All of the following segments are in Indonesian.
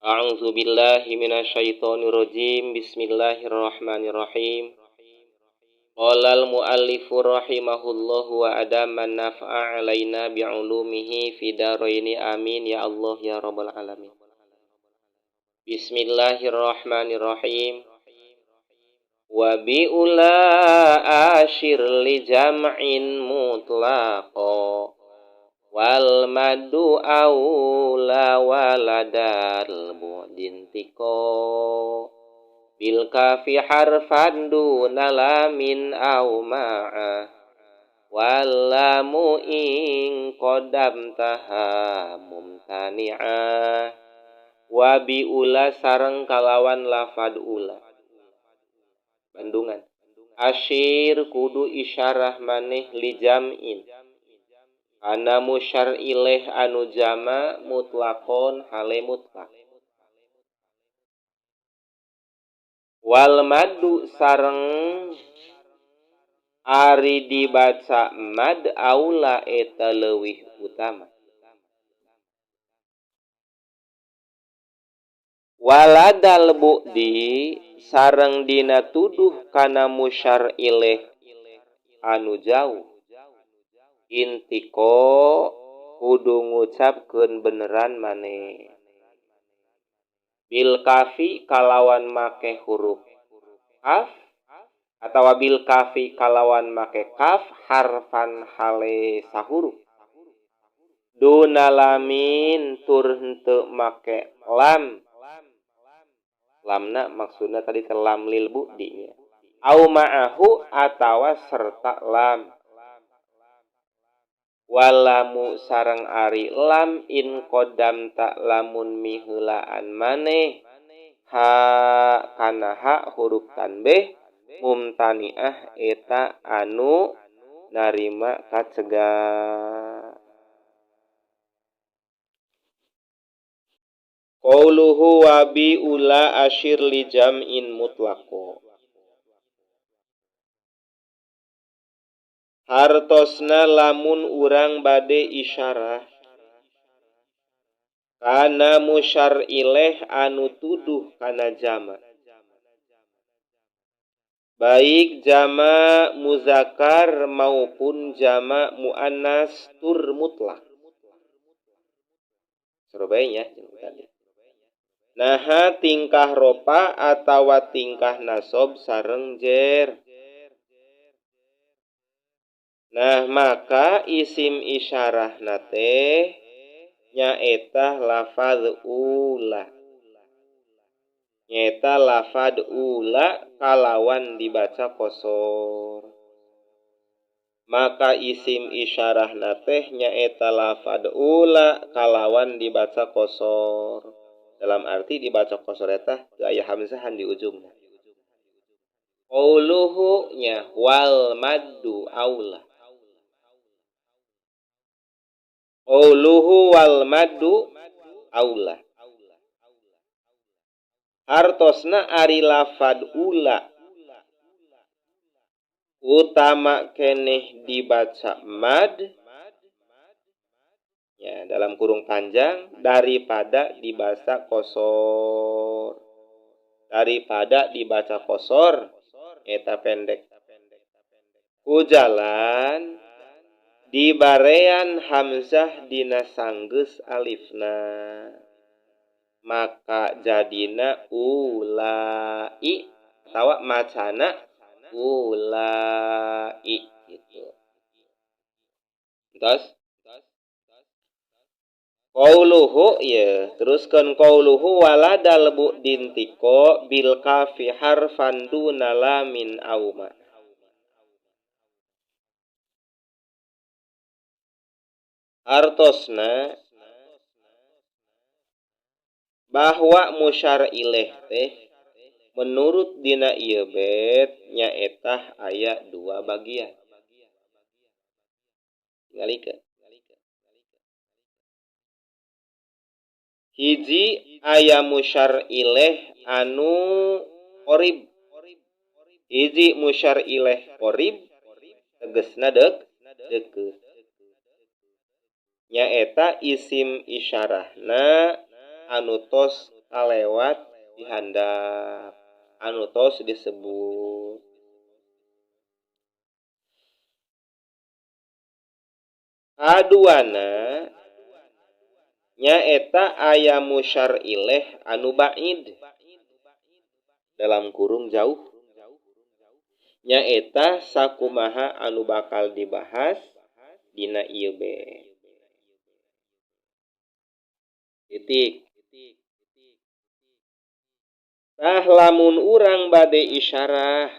A'udzu billahi minasyaitonir rajim. Bismillahirrahmanirrahim. Qala al-muallifu rahimahullahu wa adaman naf'a 'alaina bi'ulumihi fid dharaini amin ya Allah ya rabbal alamin. Bismillahirrahmanirrahim. Wa bi'ula asyir li jam'in mutlaqa wal madu aula waladal bu'dintiko bil kafi harfan duna lamin au ma'a wal lamu in qadam taha mumtani'a wa bi'ula sareng kalawan lafad ula. Bandungan asyir kudu isyarah maneh li jam'in ana musyar ilaih anu jama mutlaqon hale mutlaq. Wal madu sareng ari dibaca mad aula eta leuwih utama. Waladal bu'di sareng dina tuduh kana musyar ilaih anu jauh. Intiko kudu ngucapkeun beneran maneh. Bil kafi kalawan make huruf kaf atawa bil kafi kalawan make kaf harfan hale sahuruf. Duna lamin tur henteu make lam. Lamna maksudna tadi lam lil bu'di nya. Au ma'ahu atawa serta lam. Walamu sareng ari lam in qadam ta lamun miheulaan maneh ha kana ha huruf tanbih mumtaniah eta anu narima kacegah. Qauluhu wa bi ula asyir li jam'in mutlaqo. Hartosna lamun urang bade isyarah kana musyar ilaih anu tuduh kana jama. Baik jama muzakkar maupun jama muannas tur mutlak. Sarobanya tadi. Naha tingkah ropa atawa tingkah nasob sareng jer. Nah maka isim isyarah nate nyaeta lafad ula. Nyaeta lafad ula kalawan dibaca kosor. Maka isim isyarah nate nyaeta lafad ula kalawan dibaca kosor. Dalam arti dibaca kosor eta teu aya hamzahan di ujungna. Qauluhu nya wal maddu aula. Qauluhu wal maddu aula. Hartosna ari lafad ula utama keneh dibaca mad ya dalam kurung panjang daripada dibaca kosor. Daripada dibaca kosor eta pendek. Kujalan dibarean hamzah dina sanggeus alifna. Maka jadina ulai atawa macana ulai gitu. Terus qauluhu ya teruskeun qauluhu waladal bu'dintiko bil kafi harfan duna lamin auma. Artosna bahwa musyar ilaih teh menurut dina ieu bait nyaeta aya dua bagian. Tingalikeun. Hiji aya musyar ilaih anu qorib. Hiji musyar ilaih qorib tegasna deukeut. Nyaeta isim isyarahna anu tos kalewat dihandap anu tos disebut. Kaduana nyaeta aya musyar ileh anu ba'id dalam kurung jauh, nyaeta sakumaha anu bakal dibahas dina ieu be. Titik. Tah lamun urang bade isyarah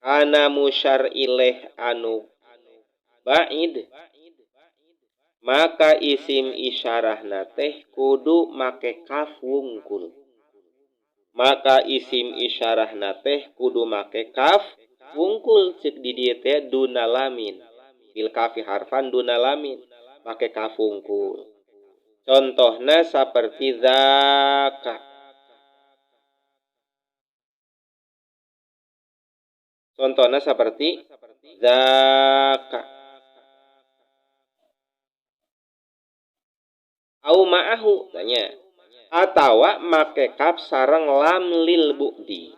kana musyar ileh anu ba'id, maka isim isyarahna teh kudu make kaf wungkul. Maka isim isyarahna teh kudu make kaf wungkul ceuk di dieu teh duna lamin. Bil kafi harfan duna lamin, make kaf wungkul. Contohna saperti zaka. Contohna saperti zaka. Au ma'ahu tanya. Atawa make kaf sareng lam lil bu'di.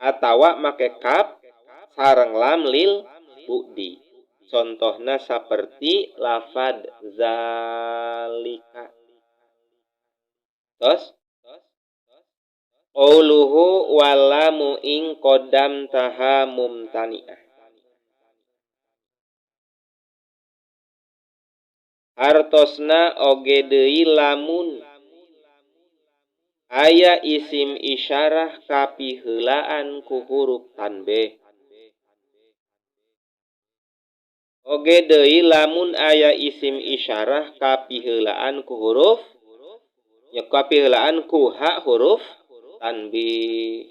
Atawa make kaf sareng lam lil bu'di. Contohna saperti lafad zalika. Terus qauluhu walamu ing qadam taha mumtani'ah. Hartosna oge deui lamun aya isim isyarah kapiheulaan ku huruf tanbih. Oge deui lamun aya isim isyarah kapiheulaan ku huruf kapiheulaan ku ha huruf tanbih.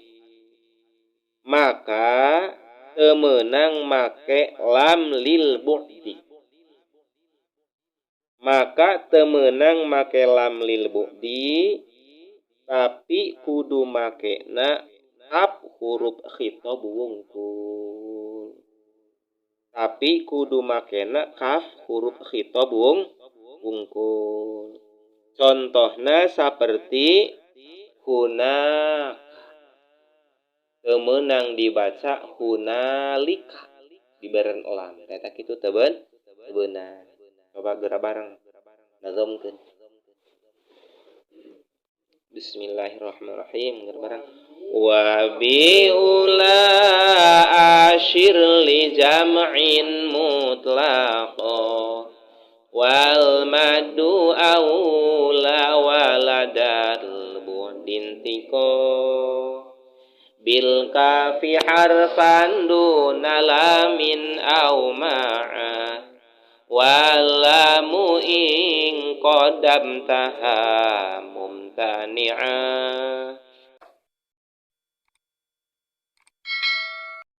Maka teu meunang make lam lil bu'di. Maka teu meunang make lam lil bu'di, tapi kudu makena kaf huruf khitab wungkul. Tapi kudu makena kaf huruf khitab wungkul. Contohna saperti hunak. Teu meunang dibaca hunalika diberen lam. Eta kitu teu beunang. Coba geura bareng nazomkeun. Bismillahirrahmanirrahim. Geura bareng. Wa bi ula asyir li jam'in mutlaqa wal madu aula waladal bu'din tiko bil kafi harfan duna lamin au ma'a walamu ing qadam taha mumtani'a